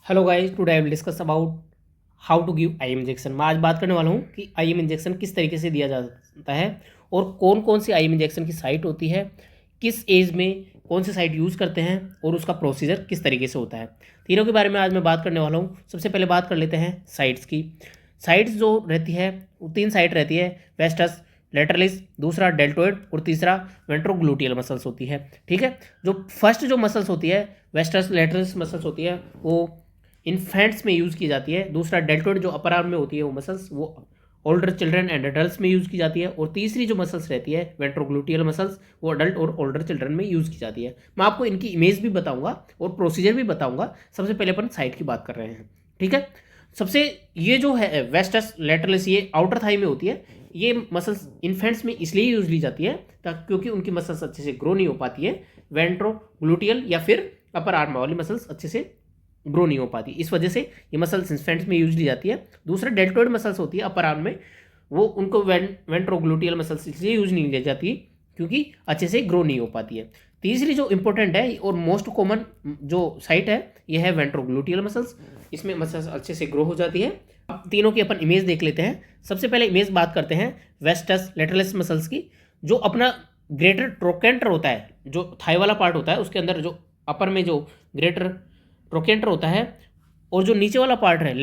Hello guys, today I will discuss about how to give IM injection. मैं आज बात करने वाला हूँ कि आईएम इंजेक्शन किस तरीके से दिया जाता है और कौन कौन सी आईएम इंजेक्शन की साइट होती है, किस एज में कौन सी साइट यूज़ करते हैं और उसका प्रोसीजर किस तरीके से होता है। तीनों के बारे में आज मैं बात करने वाला हूँ। सबसे पहले बात कर लेते हैं साइट्स की। साइट्स जो रहती है वो तीन साइट रहती है, वेस्टस, लेटरलिस, दूसरा डेल्टोइड और तीसरा वेंट्रोग्लूटियल मसल्स होती है। ठीक है, जो फर्स्ट जो मसल्स होती है वेस्टस लेटरलिस मसल्स होती है वो इन्फेंट्स में यूज़ की जाती है। दूसरा डेल्टोइड जो अपर आर्म में होती है वो मसल्स वो ओल्डर चिल्ड्रन एंड अडल्ट्स में यूज़ की जाती है। और तीसरी जो मसल्स रहती है वेंट्रोग्लूटियल मसल्स वो अडल्ट और ओल्डर चिल्ड्रन में यूज़ की जाती है। मैं आपको इनकी इमेज भी बताऊंगा और प्रोसीजर भी बताऊंगा। सबसे पहले अपन साइट की बात कर रहे हैं। ठीक है, सबसे ये जो है वेस्टस लेटरलिस ये आउटर थाई में होती है। ये मसल्स इन्फेंट्स में इसलिए यूज ली जाती है क्योंकि उनकी मसल्स अच्छे से ग्रो नहीं हो पाती है। वेंट्रोग्लूटियल या फिर अपर आर्म वाली मसल्स अच्छे से ग्रो नहीं हो पाती, इस वजह से ये मसल्स इन्फेंट्स में यूज ली जाती है। दूसरा डेल्टोइड मसल्स होती है अपर आर्म में, वो उनको वेंट्रोग्लूटियल मसल्स इसलिए यूज नहीं ली जाती क्योंकि अच्छे से ग्रो नहीं हो पाती है। तीसरी जो इंपॉर्टेंट है और मोस्ट कॉमन जो साइट है ये है वेंट्रोग्लूटियल मसल्स, इसमें मसल्स अच्छे से ग्रो हो जाती है। अब तीनों की अपन इमेज देख लेते हैं। सबसे पहले इमेज बात करते हैं वेस्टस लेटरलिस मसल्स की। जो अपना ग्रेटर ट्रोकेंटर होता है, जो थाई वाला पार्ट होता है उसके अंदर जो अपर में जो ग्रेटर ट्रोकेंटर होता है और जो नीचे वाला पार्ट है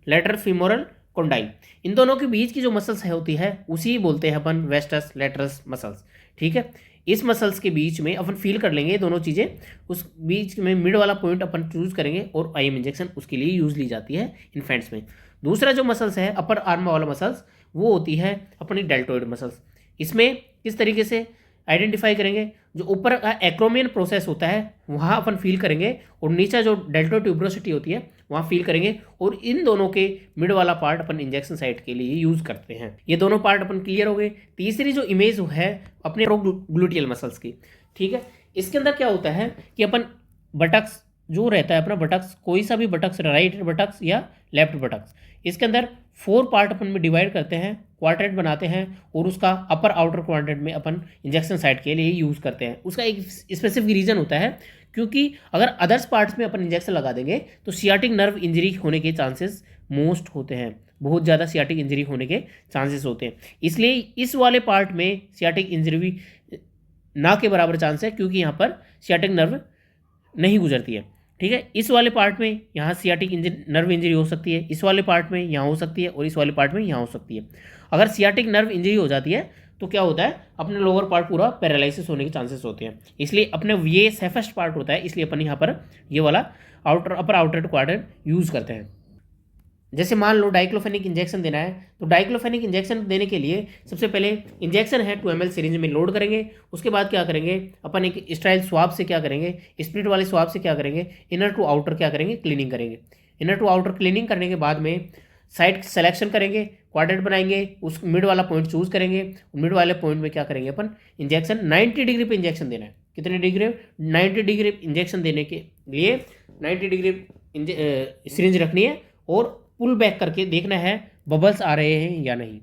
लेटर फीमोरल कोंडाइल, इन दोनों के बीच की जो मसल्स है होती है उसी बोलते हैं अपन वेस्टस लेटरस मसल्स। ठीक है, इस मसल्स के बीच में अपन फील कर लेंगे दोनों चीज़ें, उस बीच में मिड वाला पॉइंट अपन चूज करेंगे और आईएम इंजेक्शन उसके लिए यूज ली जाती है इन्फेंट्स में। दूसरा जो मसल्स है अपर आर्म वाला मसल्स वो होती है अपनी डेल्टोइड मसल्स। इसमें किस तरीके से आइडेंटिफाई करेंगे, जो ऊपर का एक्रोमियन प्रोसेस होता है वहाँ अपन फील करेंगे और नीचे जो डेल्टो ट्यूब्रोसिटी होती है वहाँ फील करेंगे। और इन दोनों के मिड वाला पार्ट अपन इंजेक्शन साइट के लिए यूज़ करते हैं। ये दोनों पार्ट अपन क्लियर हो गए। तीसरी जो इमेज है अपने ग्लूटियल मसल्स की। ठीक है, इसके अंदर क्या होता है कि अपन बटक्स जो रहता है अपना बटक्स, कोई सा भी बटक्स, राइट बटक्स या लेफ्ट बटक्स, इसके अंदर 4 पार्ट अपन में डिवाइड करते हैं, क्वाड्रेंट बनाते हैं और उसका अपर आउटर क्वाड्रेंट में अपन इंजेक्शन साइट के लिए यूज़ करते हैं। उसका एक स्पेसिफिक रीज़न होता है क्योंकि अगर अदर्स पार्ट्स में अपन इंजेक्शन लगा देंगे तो सियाटिक नर्व इंजरी होने के चांसेस मोस्ट होते हैं, बहुत ज़्यादा सियाटिक इंजरी होने के चांसेस होते हैं। इसलिए इस वाले पार्ट में सियाटिक इंजरी ना के बराबर चांस है क्योंकि यहाँ पर सियाटिक नर्व नहीं गुजरती है। ठीक है, इस वाले पार्ट में यहाँ सियाटिक नर्व इंजरी हो सकती है, इस वाले पार्ट में यहाँ हो सकती है और इस वाले पार्ट में यहाँ हो सकती है। अगर सियाटिक नर्व इंजरी हो जाती है तो क्या होता है, अपने लोअर पार्ट पूरा पैरालिसिस होने के चांसेस होते हैं। इसलिए अपने ये सेफेस्ट पार्ट होता है, इसलिए अपन यहाँ पर ये वाला अपर आउटर क्वाड्रेंट यूज़ करते हैं। जैसे मान लो डाइक्लोफेनिक इंजेक्शन देना है तो डाइक्लोफेनिक इंजेक्शन देने के लिए सबसे पहले इंजेक्शन है 2 ml सिरिंज में लोड करेंगे। उसके बाद क्या करेंगे अपन, एक स्टाइल स्वाब से क्या करेंगे, स्प्लिट वाले स्वाब से क्या करेंगे, इनर टू आउटर क्या करेंगे, क्लीनिंग करेंगे। इनर टू आउटर क्लीनिंग करने के बाद में साइट सिलेक्शन करेंगे, क्वाड्रेंट बनाएंगे, उस मिड वाला पॉइंट चूज करेंगे। मिड वाले पॉइंट में क्या करेंगे अपन, इंजेक्शन 90 डिग्री पे इंजेक्शन देना है। कितने डिग्री, 90 डिग्री इंजेक्शन देने के लिए 90 डिग्री सिरिंज रखनी है और पुल बैक करके देखना है बबल्स आ रहे हैं या नहीं।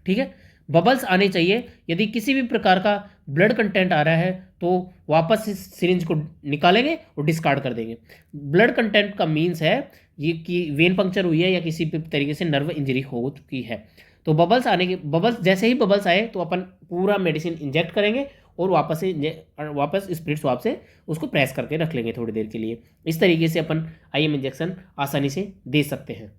ठीक है, बबल्स आने चाहिए। यदि किसी भी प्रकार का ब्लड कंटेंट आ रहा है तो वापस इस सिरिंज को निकालेंगे और डिस्कार्ड कर देंगे। ब्लड कंटेंट का मीन्स है ये कि वेन पंक्चर हुई है या किसी भी तरीके से नर्व इंजरी हो चुकी है। तो बबल्स जैसे ही बबल्स आए तो अपन पूरा मेडिसिन इंजेक्ट करेंगे और वापस स्प्रिट स्वाब से उसको प्रेस करके रख लेंगे थोड़ी देर के लिए। इस तरीके से अपन आईएम इंजेक्शन आसानी से दे सकते हैं।